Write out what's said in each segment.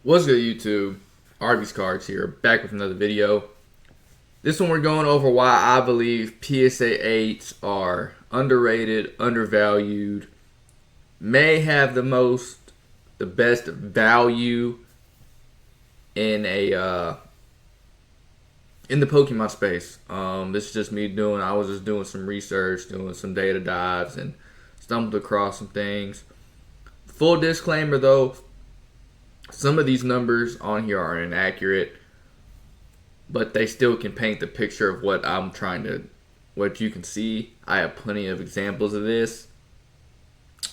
What's good, YouTube? Arby's Cards here, back with another video. This one we're going over why I believe PSA 8s are underrated, undervalued, may have the best value in in the Pokemon space. This is just me I was just doing some research, doing some data dives, and stumbled across some things. Full disclaimer though, some of these numbers on here are inaccurate, but they still can paint the picture of what you can see. I have plenty of examples of this.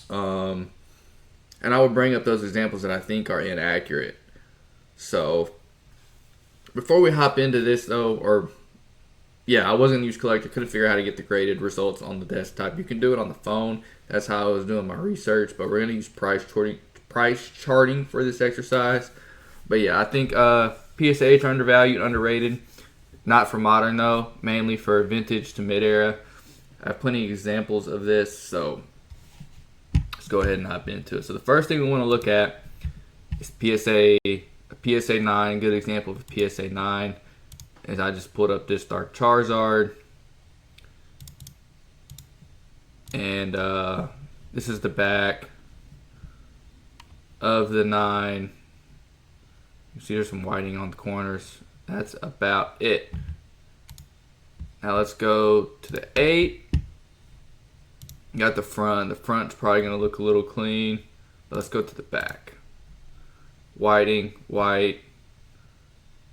And I will bring up those examples that I think are inaccurate. So, before we hop into this though, I wasn't a used collector, couldn't figure out how to get the graded results on the desktop. You can do it on the phone. That's how I was doing my research, but we're going to use price charting for this exercise. But yeah, I think PSA are undervalued, underrated. Not for modern though, mainly for vintage to mid-era. I have plenty of examples of this, so let's go ahead and hop into it. So the first thing we want to look at is a PSA 9. Good example of a PSA 9 is I just pulled up this Dark Charizard. And this is the back of the 9. You see there's some whitening on the corners. That's about it. Now let's go to the 8. You got the front. The front's probably going to look a little clean. But let's go to the back. Whitening, white.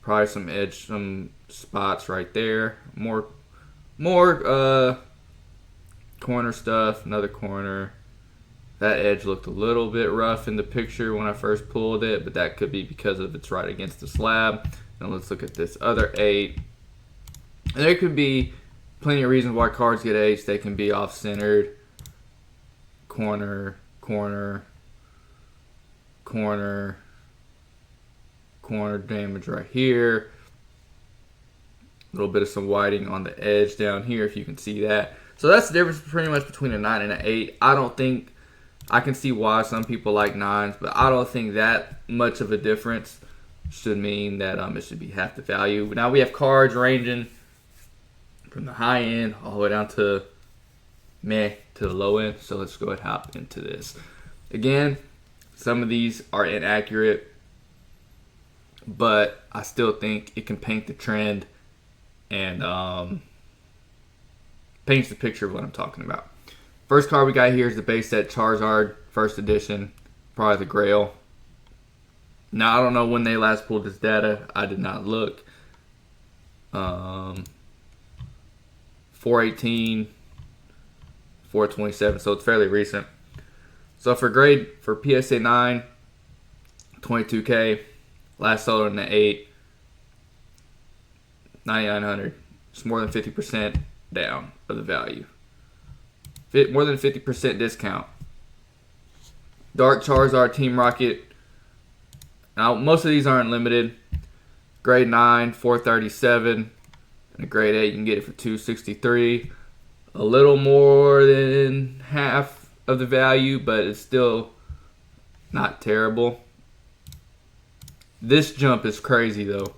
Probably some spots right there. More corner stuff. Another corner. That edge looked a little bit rough in the picture when I first pulled it, but that could be because of it's right against the slab. Now let's look at this other 8. And there could be plenty of reasons why cards get 8s. They can be off-centered, corner, damage right here. A little bit of some whiting on the edge down here, if you can see that. So that's the difference pretty much between a 9 and an 8. I can see why some people like 9s, but I don't think that much of a difference should mean that it should be half the value. Now we have cards ranging from the high end all the way down to meh to the low end. So let's go ahead and hop into this. Again, some of these are inaccurate, but I still think it can paint the trend and paints the picture of what I'm talking about. First card we got here is the base set Charizard, first edition, probably the Grail. Now, I don't know when they last pulled this data. I did not look. 418, 427, so it's fairly recent. So for PSA 9, 22K, last sold in the 8, 9,900. It's more than 50% down of the value. More than 50% discount. Dark Charizard Team Rocket. Now, most of these aren't limited. Grade 9, 437. And a grade 8, you can get it for 263. A little more than half of the value, but it's still not terrible. This jump is crazy, though.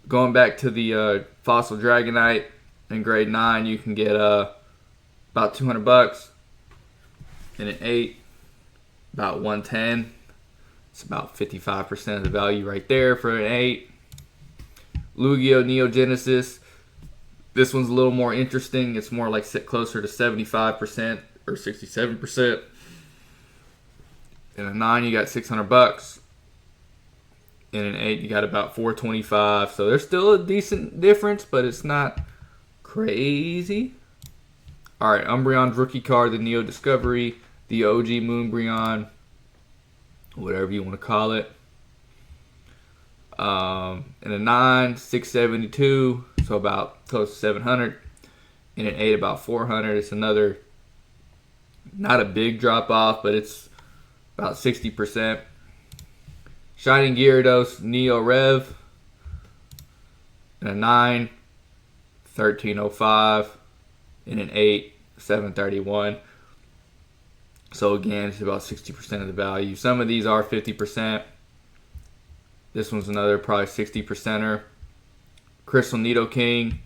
Going back to the Fossil Dragonite in grade 9, you can get about $200. And an 8, about 110. It's about 55% of the value right there for an 8. Lugia Neogenesis. This one's a little more interesting. It's more like closer to 75% or 67%. In a 9, you got $600. In an 8, you got about 425. So there's still a decent difference, but it's not crazy. Alright, Umbreon's rookie card, the Neo Discovery, the OG Moonbreon, whatever you want to call it. In a 9, 672, so about close to 700. In an 8, about 400. It's another, not a big drop off, but it's about 60%. Shining Gyarados, Neo Rev. In a 9, 1305. In an 8, 731. So again, it's about 60% of the value. Some of these are 50%. This one's another probably 60%er. Crystal Needle King.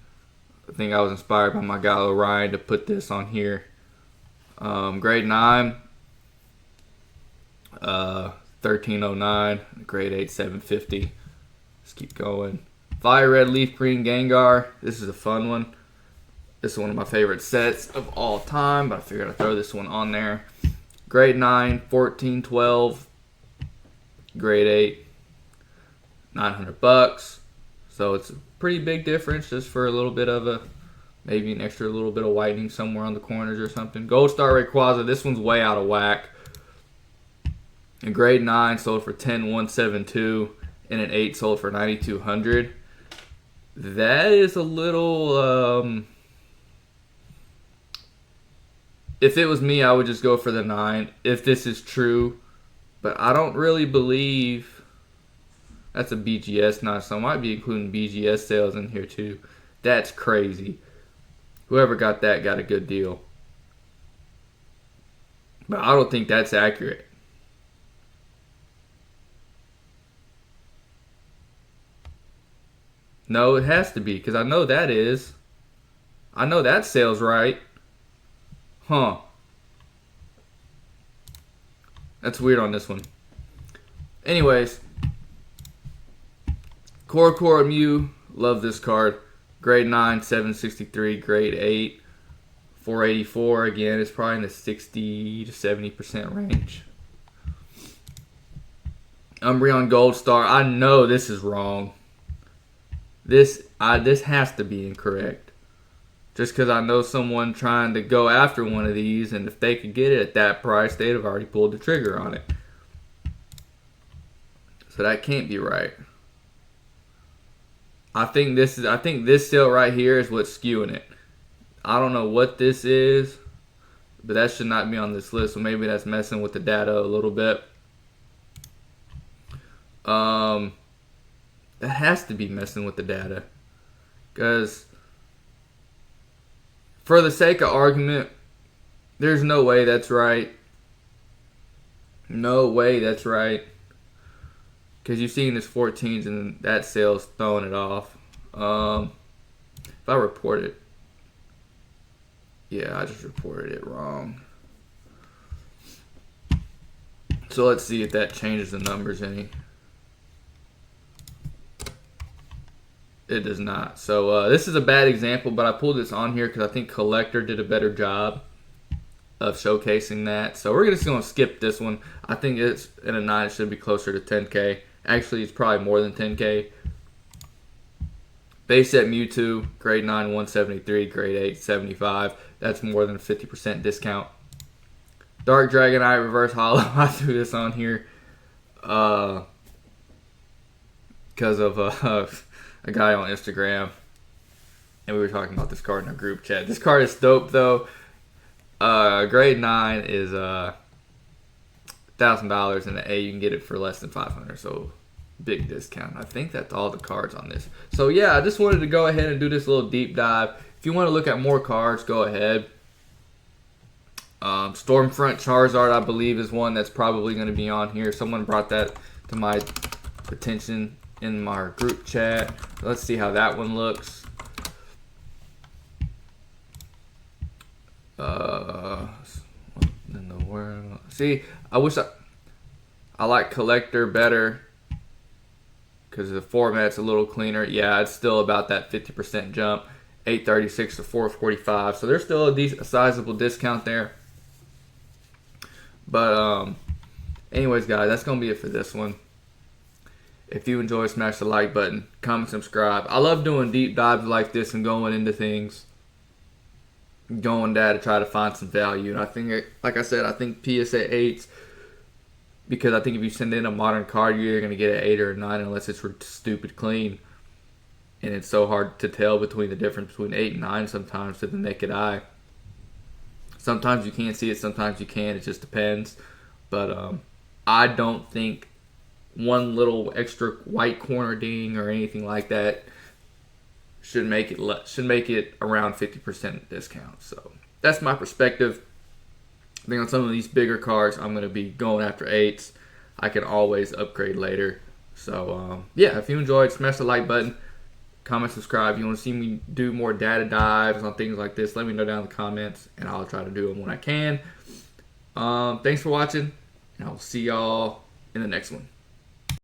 I think I was inspired by my guy Ryan to put this on here. Grade 9. 1309. Grade 8, 750. Let's keep going. Fire Red Leaf Green Gengar. This is a fun one. This is one of my favorite sets of all time, but I figured I'd throw this one on there. Grade 9, 1412. Grade 8, $900. So it's a pretty big difference just for a little bit of maybe an extra little bit of whitening somewhere on the corners or something. Gold Star Rayquaza. This one's way out of whack. A grade 9 sold for $10,172, and an 8 sold for $9,200. That is a little. If it was me, I would just go for the 9. If this is true, but I don't really believe that's a BGS 9, so I might be including BGS sales in here too. That's crazy. Whoever got that got a good deal, but I don't think that's accurate. No, it has to be, because I know that is. I know that sales right. Huh. That's weird on this one. Anyways. Core Mew. Love this card. Grade 9, 763. Grade 8, 484. Again, it's probably in the 60 to 70% range. Umbreon Gold Star. I know this is wrong. This has to be incorrect. Just because I know someone trying to go after one of these, and if they could get it at that price, they'd have already pulled the trigger on it. So that can't be right. I think this sale right here is what's skewing it. I don't know what this is, but that should not be on this list. So maybe that's messing with the data a little bit. That has to be messing with the data. Because for the sake of argument, there's no way that's right. No way that's right. Because you've seen this 14s and that sale's throwing it off. If I report it. Yeah, I just reported it wrong. So let's see if that changes the numbers any. It does not. So this is a bad example, but I pulled this on here because I think Collector did a better job of showcasing that. So we're just going to skip this one. I think it's in a 9. It should be closer to 10K. Actually, it's probably more than 10K. Base set Mewtwo, grade 9, 173, grade 8, 75. That's more than a 50% discount. Dark Dragonite Reverse Hollow. I threw this on here because of a guy on Instagram, and we were talking about this card in our group chat. This card is dope though. Grade 9 is $1,000, and the A you can get it for less than $500. So big discount. I think that's all the cards on this. So yeah, I just wanted to go ahead and do this little deep dive. If you want to look at more cards, go ahead. Stormfront Charizard, I believe, is one that's probably going to be on here. Someone brought that to my attention in my group chat. Let's see how that one looks. What in the world? See, I wish I like Collector better because the format's a little cleaner. Yeah, it's still about that 50% jump. 836 to 445. So there's still a sizable discount there. But anyways, guys, that's going to be it for this one. If you enjoy, smash the like button, comment, subscribe. I love doing deep dives like this and going into things, going there to try to find some value. And I think, like I said, I think PSA 8s, because I think if you send in a modern card, you're either going to get an 8 or a 9 unless it's stupid clean. And it's so hard to tell between the difference between 8 and 9 sometimes to the naked eye. Sometimes you can't see it, sometimes you can. It just depends. But I don't think one little extra white corner ding or anything like that should make it around 50% discount. So that's my perspective. I think on some of these bigger cards, I'm going to be going after 8s. I can always upgrade later. So yeah, if you enjoyed, smash the like button, comment, subscribe. If you want to see me do more data dives on things like this, let me know down in the comments, and I'll try to do them when I can. Thanks for watching, and I'll see y'all in the next one.